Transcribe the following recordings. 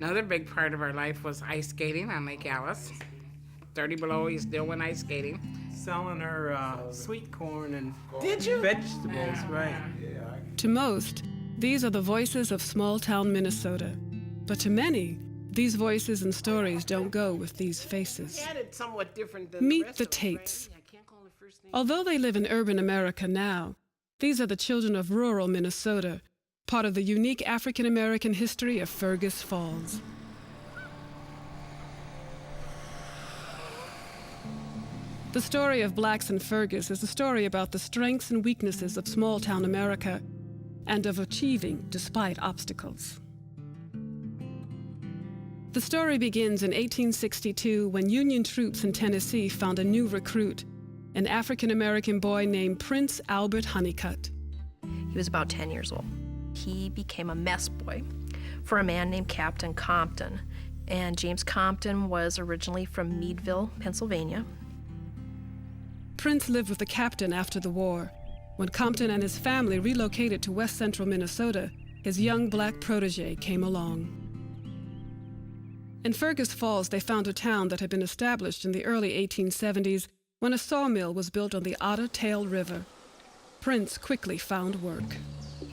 Another big part of our life was ice skating on Lake Alice. 30 below, you still went ice skating. Selling her sweet corn and Did you? vegetables, right. To most, these are the voices of small-town Minnesota. But to many, these voices and stories don't go with these faces. Somewhat different than Meet the Tates. Although they live in urban America now, these are the children of rural Minnesota, part of the unique African-American history of Fergus Falls. The story of Blacks in Fergus is a story about the strengths and weaknesses of small-town America and of achieving despite obstacles. The story begins in 1862 when Union troops in Tennessee found a new recruit, an African-American boy named Prince Honeycutt. He was about 10 years old. He became a mess boy for a man named Captain Compton. And James Compton was originally from Meadville, Pennsylvania. Prince lived with the captain after the war. When Compton and his family relocated to west central Minnesota, his young black protege came along. In Fergus Falls, they found a town that had been established in the early 1870s when a sawmill was built on the Otter Tail River. Prince quickly found work.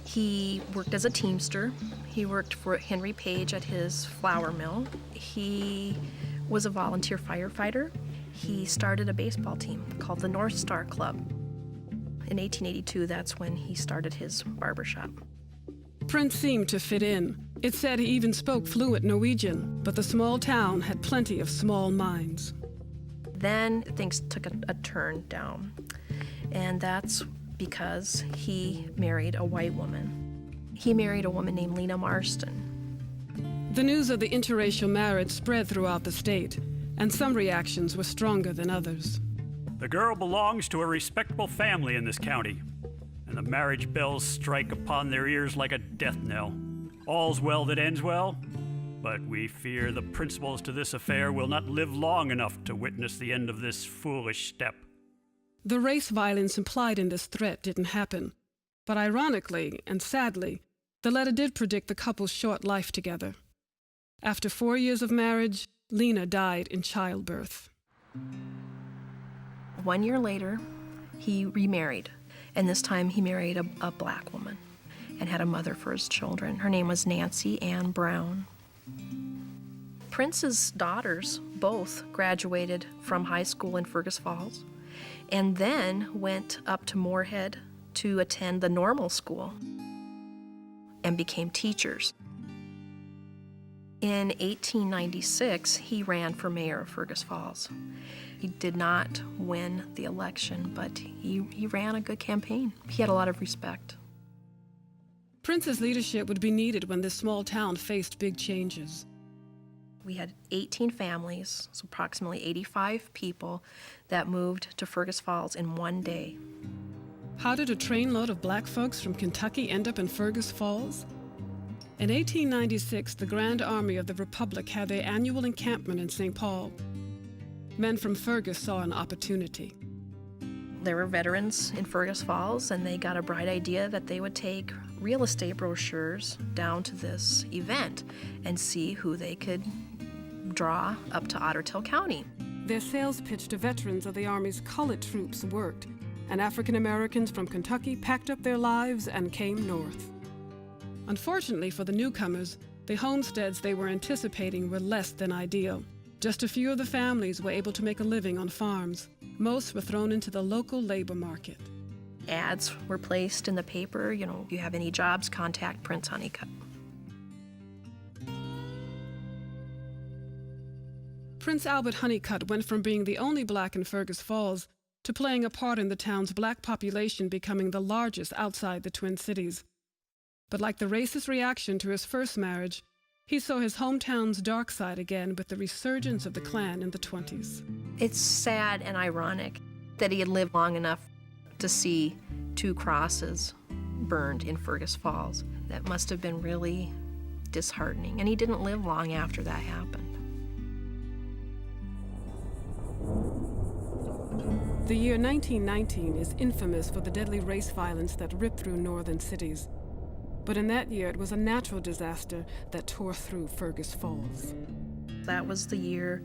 He worked as a teamster. He worked for Henry Page at his flour mill. He was a volunteer firefighter. He started a baseball team called the North Star Club. In 1882, that's when he started his barbershop. Prince seemed to fit in. It said he even spoke fluent Norwegian, but the small town had plenty of small minds. Then things took a turn down, and that's because he married a white woman. He married a woman named Lena Marston. The news of the interracial marriage spread throughout the state, and some reactions were stronger than others. The girl belongs to a respectable family in this county, and the marriage bells strike upon their ears like a death knell. All's well that ends well, but we fear the principals to this affair will not live long enough to witness the end of this foolish step. The race violence implied in this threat didn't happen, but ironically and sadly, the letter did predict the couple's short life together. After 4 years of marriage, Lena died in childbirth. 1 year later, he remarried, and this time he married a black woman and had a mother for his children. Her name was Nancy Ann Brown. Prince's daughters both graduated from high school in Fergus Falls and then went up to Moorhead to attend the normal school and became teachers. In 1896, he ran for mayor of Fergus Falls. He did not win the election, but he ran a good campaign. He had a lot of respect. Prince's leadership would be needed when this small town faced big changes. We had 18 families, so approximately 85 people, that moved to Fergus Falls in one day. How did a trainload of black folks from Kentucky end up in Fergus Falls? In 1896, the Grand Army of the Republic had their annual encampment in St. Paul. Men from Fergus saw an opportunity. There were veterans in Fergus Falls, and they got a bright idea that they would take real estate brochures down to this event and see who they could draw up to Otter Tail County. Their sales pitch to veterans of the Army's colored troops worked, and African Americans from Kentucky packed up their lives and came north. Unfortunately for the newcomers, the homesteads they were anticipating were less than ideal. Just a few of the families were able to make a living on farms. Most were thrown into the local labor market. Ads were placed in the paper, if you have any jobs, contact Prince Honeycutt. Prince Honeycutt went from being the only black in Fergus Falls to playing a part in the town's black population becoming the largest outside the Twin Cities. But like the racist reaction to his first marriage, he saw his hometown's dark side again with the resurgence of the Klan in the 20s. It's sad and ironic that he had lived long enough to see 2 crosses burned in Fergus Falls. That must have been really disheartening, and he didn't live long after that happened. The year 1919 is infamous for the deadly race violence that ripped through northern cities. But in that year, it was a natural disaster that tore through Fergus Falls. That was the year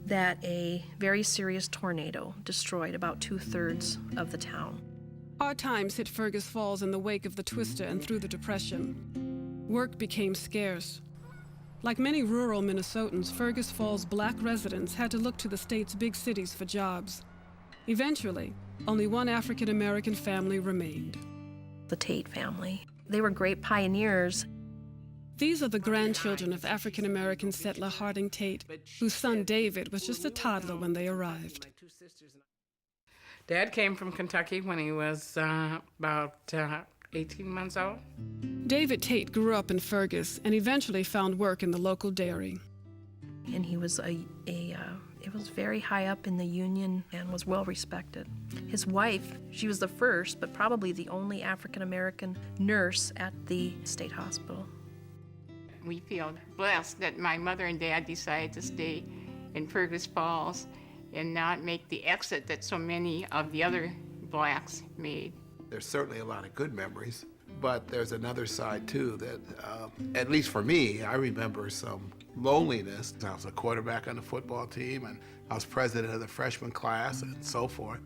that a very serious tornado destroyed about 2/3 of the town. Hard times hit Fergus Falls in the wake of the twister and through the Depression. Work became scarce. Like many rural Minnesotans, Fergus Falls black residents had to look to the state's big cities for jobs. Eventually, only one African-American family remained. The Tate family. They were great pioneers. These are the grandchildren of African-American settler Harding Tate, whose son David was just a toddler when they arrived. Dad came from Kentucky when he was about 18 months old. David Tate grew up in Fergus and eventually found work in the local dairy. And he was it was very high up in the union and was well respected. His wife, she was the first, but probably the only African-American nurse at the state hospital. We feel blessed that my mother and dad decided to stay in Fergus Falls and not make the exit that so many of the other blacks made. There's certainly a lot of good memories, but there's another side too that, at least for me, I remember some loneliness. I was a quarterback on the football team and I was president of the freshman class and so forth.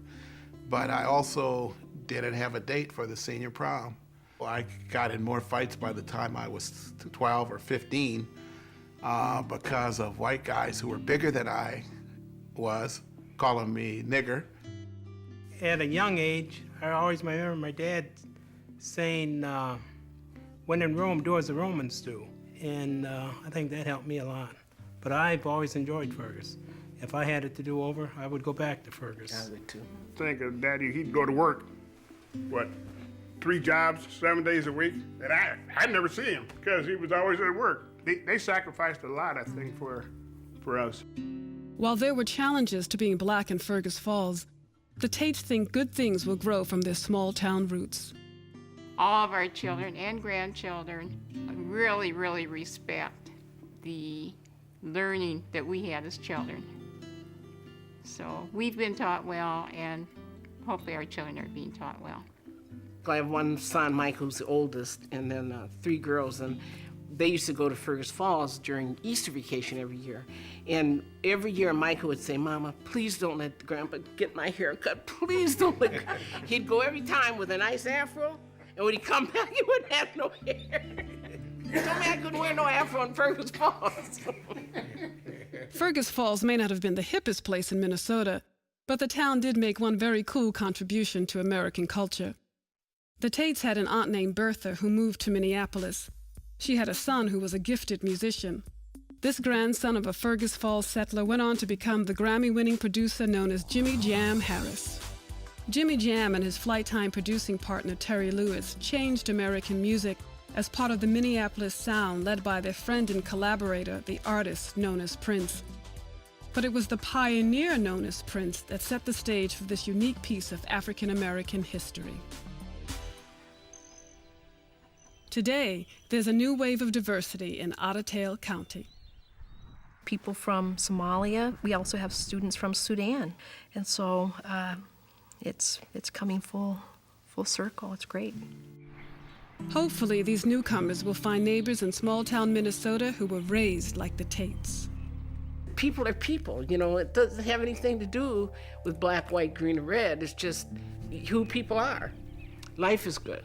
But I also didn't have a date for the senior prom. I got in more fights by the time I was 12 or 15 because of white guys who were bigger than I was, calling me nigger. At a young age, I always remember my dad saying, when in Rome, do as the Romans do. And I think that helped me a lot. But I've always enjoyed Fergus. If I had it to do over, I would go back to Fergus. I would too. Think of Daddy, he'd go to work, 3 jobs, 7 days a week, and I'd never see him because he was always at work. They sacrificed a lot, I think, for us. While there were challenges to being black in Fergus Falls, the Tates think good things will grow from their small town roots. All of our children and grandchildren really, really respect the learning that we had as children. So we've been taught well, and hopefully our children are being taught well. I have one son, Mike, who's the oldest, and then 3 girls, and they used to go to Fergus Falls during Easter vacation every year. And every year, Michael would say, Mama, please don't let Grandpa get my hair cut. Please don't let... He'd go every time with a nice afro, and when he'd come back, he wouldn't have no hair. So man couldn't wear no afro in Fergus Falls. Fergus Falls may not have been the hippest place in Minnesota, but the town did make one very cool contribution to American culture. The Tates had an aunt named Bertha who moved to Minneapolis. She had a son who was a gifted musician. This grandson of a Fergus Falls settler went on to become the Grammy-winning producer known as Jimmy Jam Harris. Jimmy Jam and his flight-time producing partner Terry Lewis changed American music as part of the Minneapolis Sound led by their friend and collaborator, the artist known as Prince. But it was the pioneer known as Prince that set the stage for this unique piece of African-American history. Today, there's a new wave of diversity in Otter Tail County. People from Somalia. We also have students from Sudan. And so it's coming full circle. It's great. Hopefully, these newcomers will find neighbors in small-town Minnesota who were raised like the Tates. People are people, you know. It doesn't have anything to do with black, white, green, or red. It's just who people are. Life is good.